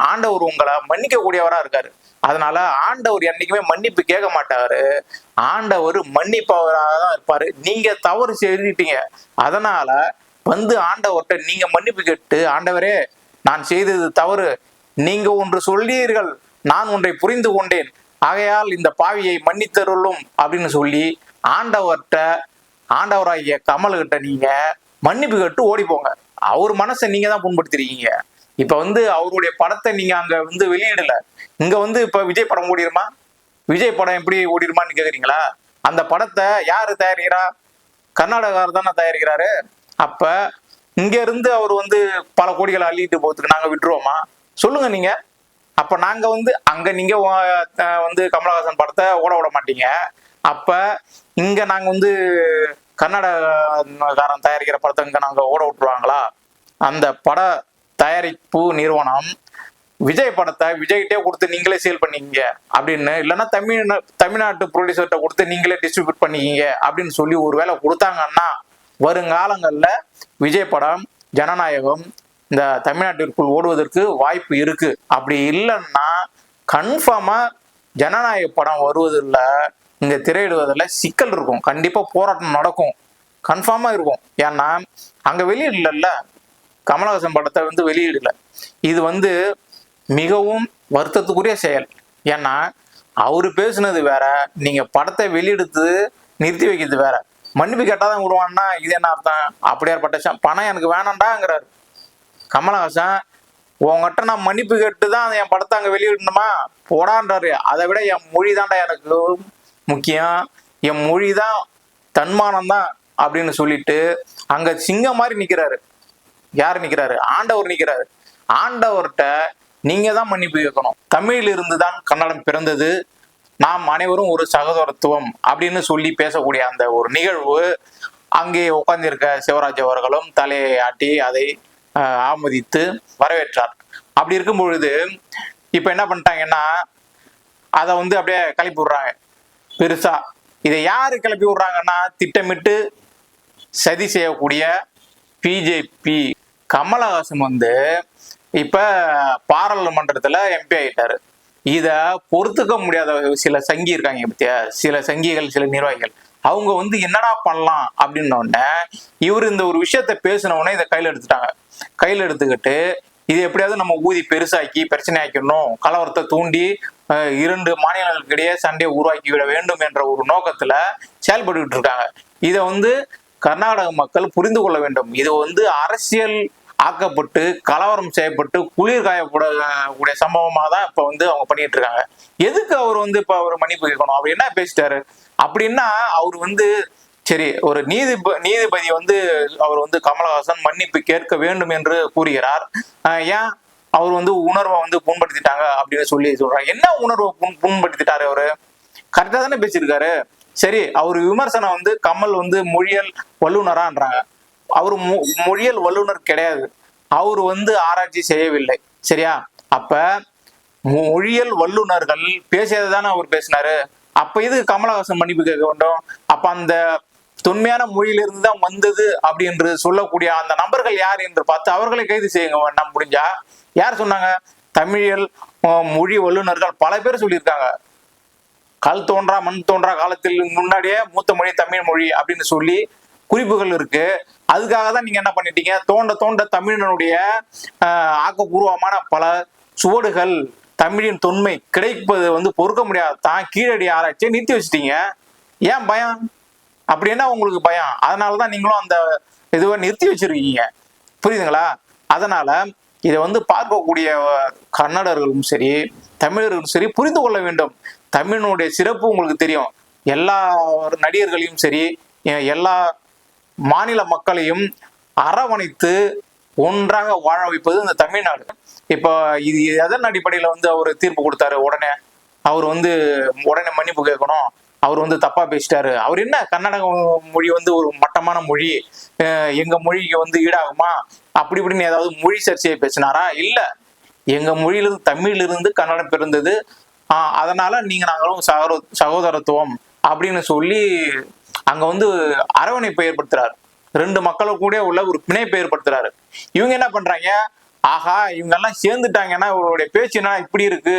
ஆண்டவர் உங்களை மன்னிக்க கூடியவரா இருக்காரு. அதனால ஆண்டவர் என்னைக்குமே மன்னிப்பு கேட்க மாட்டாரு. ஆண்டவர் மன்னிப்பவராக தான் இருப்பாரு. நீங்க தவறு செய்துட்டீங்க, அதனால வந்து ஆண்டவர்கிட்ட நீங்க மன்னிப்பு கேட்டு, ஆண்டவரே நான் செய்தது தவறு, நீங்க ஒன்று சொல்லீர்கள், நான் ஒன்றை புரிந்து கொண்டேன், ஆகையால் இந்த பாவியை மன்னித்தருளும் அப்படின்னு சொல்லி ஆண்டவர்கிட்ட, ஆண்டவராகிய கமல்கிட்ட நீங்க மன்னிப்பு கேட்டு ஓடி போங்க. அவர் மனசை நீங்க தான் புண்படுத்திருக்கீங்க. இப்ப வந்து அவருடைய படத்தை நீங்க அங்க வந்து வெளியிடல. இங்க வந்து இப்ப விஜய் படம் ஓடிருமா? விஜய் படம் எப்படி ஓடிருமான்னு கேக்குறீங்களா? அந்த படத்தை யாரு தயாரிக்கிறா? கர்நாடகார் தானே தயாரிக்கிறாரு. அப்ப இங்க இருந்து அவர் வந்து பல கோடிகளை அள்ளிட்டு போறதுக்கு நாங்க விட்டுருவோமா? சொல்லுங்க நீங்க. அப்ப நாங்க வந்து அங்க நீங்க வந்து கமலஹாசன் படத்தை ஓட விட மாட்டீங்க. அப்ப இங்க நாங்க வந்து கர்நாடகாரன் தயாரிக்கிற படத்தை இங்க நாங்க ஓட விட்டுருவாங்களா? அந்த பட தயாரிப்பு நிறுவனம் விஜய் படத்தை விஜய்கிட்டே கொடுத்து நீங்களே சேல் பண்ணிக்கிங்க அப்படின்னு, இல்லைன்னா தமிழ்நாட்டு ப்ரொடியூசர்கிட்ட கொடுத்து நீங்களே டிஸ்ட்ரிபியூட் பண்ணிக்கிங்க அப்படின்னு சொல்லி ஒரு வேலை கொடுத்தாங்கன்னா வருங்காலங்கள்ல விஜய் படம் ஜனநாயகம் இந்த தமிழ்நாட்டிற்குள் ஓடுவதற்கு வாய்ப்பு இருக்கு. அப்படி இல்லைன்னா கன்ஃபார்மா ஜனநாயக படம் வருவதில்லை, இங்க திரையிடுவதில் சிக்கல் இருக்கும். கண்டிப்பா போராட்டம் நடக்கும், கன்ஃபார்மா இருக்கும். ஏன்னா அங்க வெளியிடல, கமலஹாசன் படத்தை வந்து வெளியிடல. இது வந்து மிகவும் வருத்தத்துக்குரிய செயல். ஏன்னா அவரு பேசுனது வேற, நீங்க படத்தை வெளியெடுத்து நிறுத்தி வைக்கிறது வேற. மன்னிப்பு கேட்டாதான் விடுவான்னா இது என்ன அர்த்தம்? அப்படியாற்பட்ட பணம் எனக்கு வேணாண்டாங்கிறாரு கமலஹாசன். உங்ககிட்ட நான் மன்னிப்பு கேட்டுதான் என் படத்தை அங்க வெளியிடணுமா? போடான்றாரு. அதை விட என் மொழி தான்டா எனக்கு முக்கியம், என் மொழி தான் தன்மானம் தான் அப்படின்னு சொல்லிட்டு அங்க சிங்கம் மாதிரி நிக்கிறாரு. யாரு நிக்கிறாரு? ஆண்டவர் நிக்கிறாரு. ஆண்டவர்கிட்ட நீங்க தான் மன்னிப்பு கேட்கணும். தமிழில் இருந்துதான் கன்னடம் பிறந்தது, நாம் அனைவரும் ஒரு சகோதரத்துவம் அப்படின்னு சொல்லி பேசக்கூடிய அந்த ஒரு நிகழ்வு அங்கே உட்கார்ந்திருக்க சிவராஜ் அவர்களும் தலையை ஆட்டி அதை ஆமோதித்து வரவேற்றார். அப்படி இருக்கும் பொழுது இப்ப என்ன பண்ணிட்டாங்கன்னா அதை வந்து அப்படியே கிளப்பி விடுறாங்க பெருசா. இதை யாரு கிளப்பி விடுறாங்கன்னா திட்டமிட்டு சதி செய்யக்கூடிய பிஜேபி. கமலஹாசன் வந்து இப்ப பாராளுமன்றத்துல எம்பி ஆயிட்டாரு. இத பொறுத்துக்க முடியாத சில சங்கி இருக்காங்க பத்தியா, சில சங்கிகள், சில நிர்வாகிகள், அவங்க வந்து என்னடா பண்ணலாம் அப்படின்னோடனே இவர் இந்த ஒரு விஷயத்த பேசின உடனே இதை கையில எடுத்துட்டாங்க. கையில எடுத்துக்கிட்டு இது எப்படியாவது நம்ம ஊதி பெருசாக்கி பிரச்சனை ஆக்கணும், கலவரத்தை தூண்டி இரண்டு மாநிலங்களுக்கு இடையே சண்டையை உருவாக்கி விட வேண்டும் என்ற ஒரு நோக்கத்துல செயல்பட்டு இருக்காங்க. இதை வந்து கர்நாடக மக்கள் புரிந்து கொள்ள வேண்டும். இது வந்து அரசியல் ஆக்கப்பட்டு கலவரம் செய்யப்பட்டு குளிர் காயப்படக்கூடிய சம்பவமா தான் இப்ப வந்து அவங்க பண்ணிட்டு இருக்காங்க. எதுக்கு அவர் வந்து இப்ப அவர் மன்னிப்பு கேட்கணும்? அப்படி என்ன பேசிட்டாரு அப்படின்னா, அவர் வந்து சரி ஒரு நீதிபதி வந்து அவர் வந்து கமலஹாசன் மன்னிப்பு கேட்க வேண்டும் என்று கூறுகிறார். ஏன் அவர் வந்து உணர்வை வந்து புண்படுத்திட்டாங்க அப்படின்னு சொல்லி சொல்றாங்க. என்ன உணர்வை புண்படுத்திட்டாரு? அவரு கரெக்டா தானே பேசியிருக்காரு. சரி, அவர் விமர்சனம் வந்து கமல் வந்து மொழியியல் வல்லுநரான்றாங்க. அவரு மொழியியல் வல்லுநர் கிடையாது, அவரு வந்து ஆராய்ச்சி செய்யவில்லை. சரியா? அப்ப மொழியியல் வல்லுநர்கள் பேசியதை தானே அவர் பேசினாரு. அப்ப இது கமலஹாசன் மன்னிப்பு கேட்க வேண்டும்? அப்ப அந்த தொன்மையான மொழியிலிருந்து தான் வந்தது அப்படி என்று சொல்லக்கூடிய அந்த நபர்கள் யார் என்று பார்த்து அவர்களை கைது செய்யுங்க வேண்டாம் முடிஞ்சா. யார் சொன்னாங்க? தமிழியல் மொழி வல்லுநர்கள் பல பேர் சொல்லியிருக்காங்க. கல் தோன்றா மண் தோன்றா காலத்தில் முன்னாடியே மூத்த மொழி தமிழ் மொழி அப்படின்னு சொல்லி குறிப்புகள் இருக்கு. அதுக்காக தான் நீங்க என்ன பண்ணிட்டீங்க, தோண்ட தோண்ட தமிழனுடைய ஆக்கப்பூர்வமான பல சுவடுகள், தமிழின் தொன்மை கிடைப்பது வந்து பொறுக்க முடியாது தான் கீழடி ஆராய்ச்சியை நிறுத்தி வச்சுட்டீங்க. ஏன் பயம்? அப்படி என்ன உங்களுக்கு பயம்? அதனாலதான் நீங்களும் அந்த இதுவை நிறுத்தி வச்சிருக்கீங்க. புரியுதுங்களா? அதனால இதை வந்து பார்க்கக்கூடிய கன்னடர்களும் சரி தமிழர்களும் சரி புரிந்து கொள்ள வேண்டும். தமிழனுடைய சிறப்பு உங்களுக்கு தெரியும். எல்லா நடிகர்களையும் சரி எல்லா மாநில மக்களையும் அரவணைத்து ஒன்றாக வாழ வைப்பது இந்த தமிழ்நாடு. இப்போ இது எதன் அடிப்படையில வந்து அவர் தீர்ப்பு கொடுத்தாரு? உடனே அவர் வந்து உடனே மன்னிப்பு கேட்கணும், அவர் வந்து தப்பா பேசிட்டாரு. அவர் என்ன கன்னட மொழி வந்து ஒரு மட்டமான மொழி, எங்க மொழிக்கு வந்து ஈடாகுமா அப்படி இப்படின்னு ஏதாவது மொழி சர்ச்சையை பேசினாரா? இல்ல, எங்க மொழியிலிருந்து தமிழிலிருந்து கன்னடம் பிறந்தது, அதனால நீங்க நாங்களும் சகோதரத்துவம் அப்படின்னு சொல்லி அங்க வந்து அரவணைப்பை ஏற்படுத்துறாரு. ரெண்டு மக்களும் கூட உள்ள ஒரு பிணைப்பை ஏற்படுத்துறாரு. இவங்க என்ன பண்றாங்க? ஆஹா இவங்க எல்லாம் சேர்ந்துட்டாங்கன்னா இவருடைய பேச்சு என்ன இப்படி இருக்கு,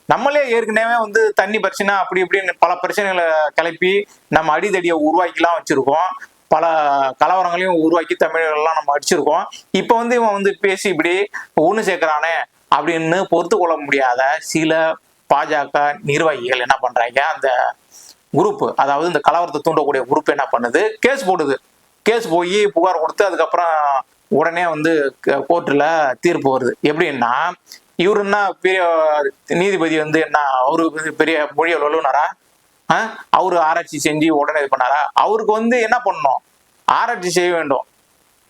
நம்மளே ஏற்கனவே வந்து தண்ணி பிரச்சனை அப்படி இப்படின்னு பல பிரச்சனைகளை கிளப்பி நம்ம அடிதடியை உருவாக்கிலாம் வச்சிருக்கோம், பல கலவரங்களையும் உருவாக்கி தமிழர்கள்லாம் நம்ம அடிச்சிருக்கோம். இப்ப வந்து இவன் வந்து பேசி இப்படி ஒண்ணு சேர்க்கிறானே அப்படின்னு பொறுத்து கொள்ள முடியாத சில பாஜக நிர்வாகிகள் என்ன பண்றாங்க, அந்த குரூப், அதாவது இந்த கலவரத்தை தூண்டக்கூடிய குரூப் என்ன பண்ணுது, கேஸ் போடுது. கேஸ் போய் புகார் கொடுத்து அதுக்கப்புறம் உடனே வந்து கோர்ட்டுல தீர்ப்பு வருது. எப்படின்னா இவரு என்ன பெரிய நீதிபதி வந்து என்ன அவரு பெரிய மொழியல் வல்லுனரா, அவரு ஆராய்ச்சி செஞ்சு உடனே இது பண்ணாரா? அவருக்கு வந்து என்ன பண்ணணும், ஆராய்ச்சி செய்ய வேண்டும்.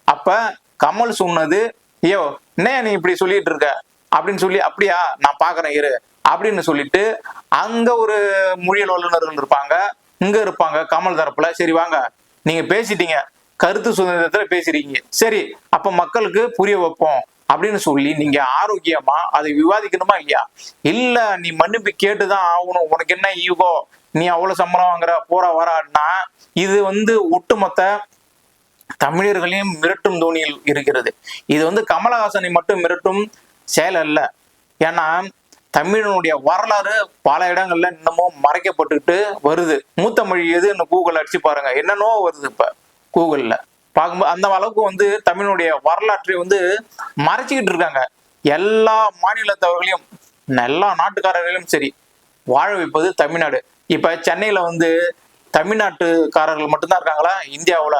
அப்ப கமல் சொன்னது, ஐயோ என்ன நீ இப்படி சொல்லிட்டு இருக்க அப்படின்னு சொல்லி, அப்படியா நான் பாக்குறேன் இரு அப்படின்னு சொல்லிட்டு அங்க ஒரு மொழியல் வல்லுநர்கள் இருப்பாங்க, இங்க இருப்பாங்க கமல் தரப்புல. சரி வாங்க நீங்க பேசிட்டீங்க, கருத்து சுதந்திரத்துல பேசுறீங்க, சரி அப்ப மக்களுக்கு புரிய வைப்போம் அப்படின்னு சொல்லி நீங்க ஆரோக்கியமா அதை விவாதிக்கணுமா இல்லையா? இல்ல நீ மன்னிப்பு கேட்டுதான் ஆகணும், உனக்கு என்ன ஈகோ, நீ அவ்வளவு சம்பளம் வாங்குற போற வரான்னா, இது வந்து ஒட்டுமொத்த தமிழர்களையும் மிரட்டும் தோணியில் இருக்கிறது. இது வந்து கமலஹாசனை மட்டும் மிரட்டும் செயல் அல்ல. ஏன்னா தமிழனுடைய வரலாறு பல இடங்கள்ல இன்னமும் மறைக்கப்பட்டுக்கிட்டு வருது. மூத்த மொழி எதுன்னு கூகுள் அடிச்சு பாருங்க, என்னன்னோ வருது இப்ப கூகுள்ல பார்க்கும்போது. அந்த அளவுக்கு வந்து தமிழனுடைய வரலாற்றை வந்து மறைச்சிக்கிட்டு இருக்காங்க. எல்லா மாநிலத்தவர்களையும் எல்லா நாட்டுக்காரர்களையும் சரி வாழ வைப்பது தமிழ்நாடு. இப்ப சென்னையில வந்து தமிழ்நாட்டுக்காரர்கள் மட்டும்தான் இருக்காங்களா? இந்தியாவுல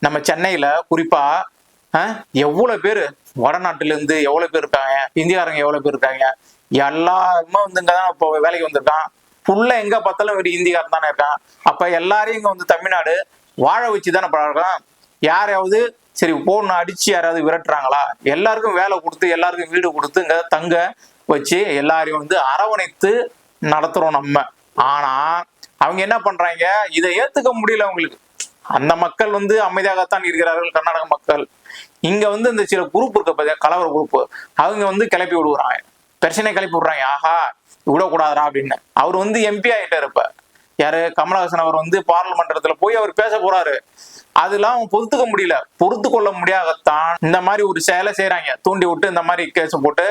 நம்ம சென்னையில குறிப்பா எவ்வளவு பேரு வடநாட்டுல இருந்து எவ்வளவு பேர் இருக்காங்க, இந்தியாரங்க எவ்வளவு பேர் இருக்காங்க, எல்லாருமே வந்து இங்கதான் இப்போ வேலைக்கு வந்திருக்கான். ஃபுல்லா எங்க பார்த்தாலும் ஒரு இந்தியாரன் தானே இருக்கான். அப்ப எல்லாரையும் இங்க வந்து தமிழ்நாடு வாழ வச்சுதானே பழகம். யாரையாவது சரி போன்னு அடிச்சு யாராவது விரட்டுறாங்களா? எல்லாருக்கும் வேலை கொடுத்து எல்லாருக்கும் வீடு கொடுத்து இங்க தங்க வச்சு எல்லாரையும் வந்து அரவணைத்து நடத்துறோம் நம்ம. ஆனா அவங்க என்ன பண்றாங்க, இதை ஏத்துக்க முடியல அவங்களுக்கு. அந்த மக்கள் வந்து அமைதியாகத்தான் இருக்கிறார்கள் கர்நாடக மக்கள். இங்க வந்து இந்த சில குரூப் இருக்க கலவர குரூப், அவங்க வந்து கிளப்பி விடுவாங்க, பிரச்சனை கிளப்பி விடுறாங்க. ஆஹா விடக்கூடாதா அப்படின்னு. அவர் வந்து எம்பி ஆயிட்டாரு. இப்ப யாரு, கமலஹாசன் அவர் வந்து பார்லிமெண்டத்துல போய் அவர் பேச போறாரு. அதெல்லாம் பொறுத்துக்க முடியல, பொறுத்து கொள்ள முடியாதத்தான் இந்த மாதிரி ஒரு செயலை செய்யறாங்க. தூண்டி விட்டு இந்த மாதிரி கேஸ் போட்டு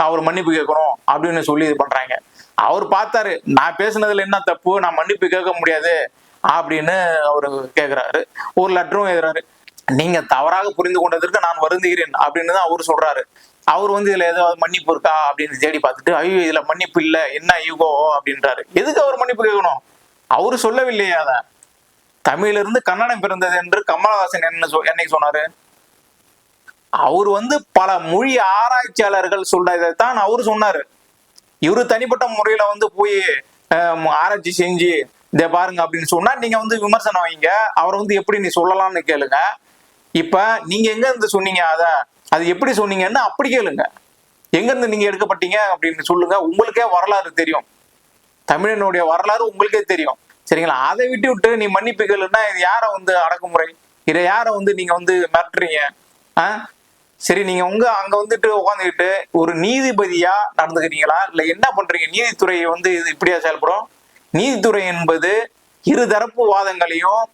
அவர் மன்னிப்பு கேட்கணும் அப்படின்னு சொல்லி இது பண்றாங்க. அவர் பார்த்தாரு, நான் பேசுனதுல என்ன தப்பு, நான் மன்னிப்பு கேட்க முடியாது அப்படின்னு அவரு கேட்கிறாரு. ஒரு லெட்டரும் எழுதுறாரு, நீங்க தவறாக புரிந்து கொண்டதற்கு நான் வருந்துகிறேன் அப்படின்னு தான் அவரு சொல்றாரு. அவர் வந்து இதுல ஏதாவது மன்னிப்பு இருக்கா அப்படின்னு தேடி பார்த்துட்டு, ஐயோ இதுல மன்னிப்பு இல்ல, என்ன ஈகோ அப்படின்றாரு. எதுக்கு அவர் மன்னிப்பு கேட்கணும்? அவரு சொல்லவில்லையே அத. தமிழிலிருந்து கன்னடம் பிறந்தது என்று கமலஹாசன் என்னைக்கு சொன்னாரு? அவர் வந்து பல மொழி ஆராய்ச்சியாளர்கள் சொல்றதைத்தான் அவரு சொன்னாரு. இவரு தனிப்பட்ட முறையில வந்து போய் ஆராய்ச்சி செஞ்சு இதை பாருங்க அப்படின்னு சொன்னா நீங்க வந்து விமர்சனம் வைங்க. அவரை வந்து எப்படி நீ சொல்லலாம்னு கேளுங்க. இப்ப நீங்க எங்க இருந்து சொன்னீங்க, அது எப்படி சொன்னீங்கன்னு அப்படி கேளுங்க. எங்க இருந்து நீங்க எடுக்கப்பட்டீங்க அப்படின்னு சொல்லுங்க. உங்களுக்கே வரலாறு தெரியும், தமிழனுடைய வரலாறு உங்களுக்கே தெரியும், சரிங்களா? அதை விட்டு நீ மன்னிப்பு கேளுன்னா இது யார வந்து அடக்குமுறை? இதை யார வந்து நீங்க வந்து மிரட்டுறீங்க? சரி நீங்க அங்க வந்துட்டு உட்காந்துக்கிட்டு ஒரு நீதிபதியா நடந்துக்கிறீங்களா இல்ல என்ன பண்றீங்க? நீதித்துறை வந்து இது இப்படியா செயல்படும்? நீதித்துறை என்பது இருதரப்பு வாதங்களையும்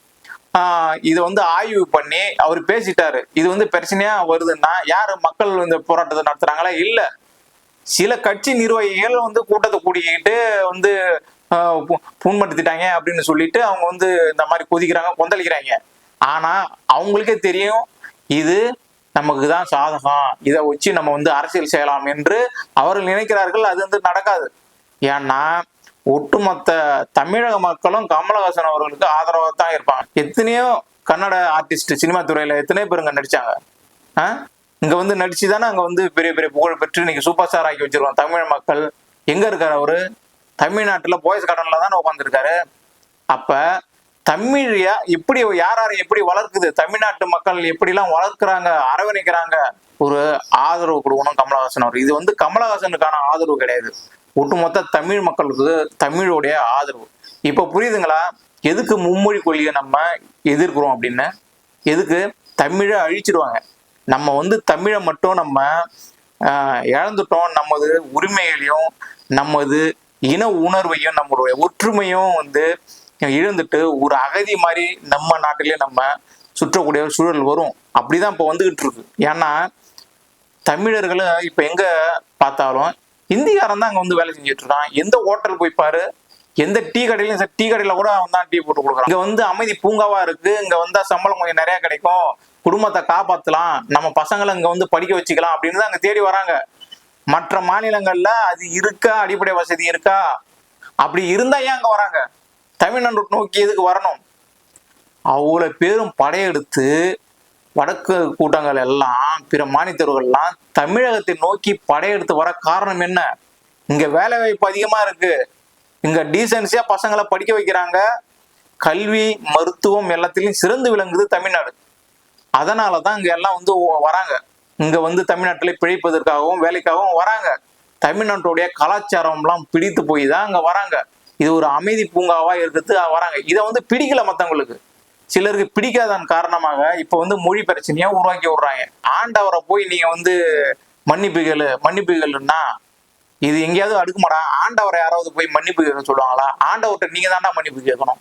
இது வந்து ஆய்வு பண்ணி அவர் பேசிட்டாரு. இது வந்து பிரச்சனையா வருதுன்னா யாரு மக்கள் இந்த போராட்டத்தை நடத்துறாங்களா? இல்ல, சில கட்சி நிர்வாகிகள் வந்து கூட்டத்தை கூட்டிக்கிட்டு வந்து புண்படுத்திட்டாங்க அப்படின்னு சொல்லிட்டு அவங்க வந்து இந்த மாதிரி கொதிக்கிறாங்க, கொந்தளிக்கிறாங்க. ஆனா அவங்களுக்கே தெரியும் இது நமக்கு தான் சாதகம், இதை வச்சு நம்ம வந்து அரசியல் செய்யலாம் என்று அவர்கள் நினைக்கிறார்கள். அது வந்து நடக்காது. ஏன்னா ஒட்டுமொத்த தமிழக மக்களும் கமலஹாசன் அவர்களுக்கு ஆதரவாக தான் இருப்பாங்க. எத்தனையோ கன்னட ஆர்டிஸ்ட் சினிமா துறையில எத்தனையோ பேருங்க நடிச்சாங்க. இங்க வந்து நடிச்சுதானே அங்க வந்து பெரிய பெரிய புகழ் பெற்று இன்னைக்கு சூப்பர் ஸ்டார் ஆக்கி வச்சிருக்கோம். தமிழ் மக்கள் எங்க இருக்காரு அவரு? தமிழ்நாட்டுல பாய்ஸ் கார்டன்ல தானே உட்காந்துருக்காரு. அப்ப தமிழ எப்படி யார் எப்படி வளர்க்குது, தமிழ்நாட்டு மக்கள் எப்படிலாம் வளர்க்குறாங்க, அரவணைக்கிறாங்க, ஒரு ஆதரவு கொடுக்கணும் கமலஹாசன் அவர். இது வந்து கமலஹாசனுக்கான ஆதரவு கிடையாது, ஒட்டுமொத்த தமிழ் மக்களுக்கு தமிழுடைய ஆதரவு. இப்ப புரியுதுங்களா எதுக்கு மும்மொழி கொள்கையை நம்ம எதிர்க்கிறோம் அப்படின்னு? எதுக்கு? தமிழை அழிச்சிடுவாங்க. நம்ம வந்து தமிழை மட்டும் நம்ம இழந்துட்டோம். நமது உரிமைகளையும் நமது இன உணர்வையும் நம்மளுடைய ஒற்றுமையும் வந்து இழந்துட்டு ஒரு அகதி மாதிரி நம்ம நாட்டிலே நம்ம சுற்றக்கூடிய சூழல் வரும். அப்படிதான் இப்ப வந்துகிட்டு இருக்கு. ஏன்னா தமிழர்கள் இப்ப எங்க பார்த்தாலும் இந்தியாரன் தான் அங்க வந்து வேலை செஞ்சுட்டு இருக்கான். எந்த ஹோட்டல் போய் பாரு, எந்த டீ கடையிலும் டீ கடையில கூட அவன் தான் டீ போட்டு கொடுக்குறான். இங்க வந்து அமைதி பூங்காவா இருக்கு, இங்க வந்தா சம்பளம் கொஞ்சம் நிறைய கிடைக்கும், குடும்பத்தை காப்பாத்தலாம், நம்ம பசங்களை இங்க வந்து படிக்க வச்சுக்கலாம் அப்படின்னு தான் அங்க தேடி வராங்க. மற்ற மாநிலங்கள்ல அது இருக்கா? அடிப்படை வசதி இருக்கா? அப்படி இருந்தா ஏன் அங்க வராங்க? தமிழ்நாடு நோக்கி எதுக்கு வரணும்? அவ்வளவு பேரும் படையெடுத்து வடக்கு கூட்டங்கள் எல்லாம் பிற மாநிலத்தவர்கள்லாம் தமிழகத்தை நோக்கி படையெடுத்து வர காரணம் என்ன? இங்க வேலை வாய்ப்பு அதிகமா இருக்கு, இங்க டீசென்சியா பசங்களை படிக்க வைக்கிறாங்க, கல்வி மருத்துவம் எல்லாத்திலையும் சிறந்து விளங்குது தமிழ்நாடு. அதனாலதான் இங்க எல்லாம் வந்து வராங்க. இங்க வந்து தமிழ்நாட்டில பிழைப்பதற்காகவும் வேலைக்காகவும் வராங்க. தமிழ்நாட்டுடைய கலாச்சாரம் எல்லாம் பிடித்து போய் தான் அங்க வராங்க. இது ஒரு அமைதி பூங்காவா இருக்கிறது வராங்க. இதை வந்து பிடிக்கல மத்தவங்களுக்கு, சிலருக்கு பிடிக்காதன் காரணமாக இப்ப வந்து மொழி பிரச்சனையா உருவாக்கி விடுறாங்க. ஆண்டவரை போய் நீங்க வந்து மன்னிப்புகள்னா இது எங்கேயாவது அடுக்குமாடா? ஆண்டவரை யாராவது போய் மன்னிப்பு கேட்க சொல்லுவாங்களா? ஆண்டவர்கிட்ட நீங்க தான்டா மன்னிப்பு கேட்கணும்.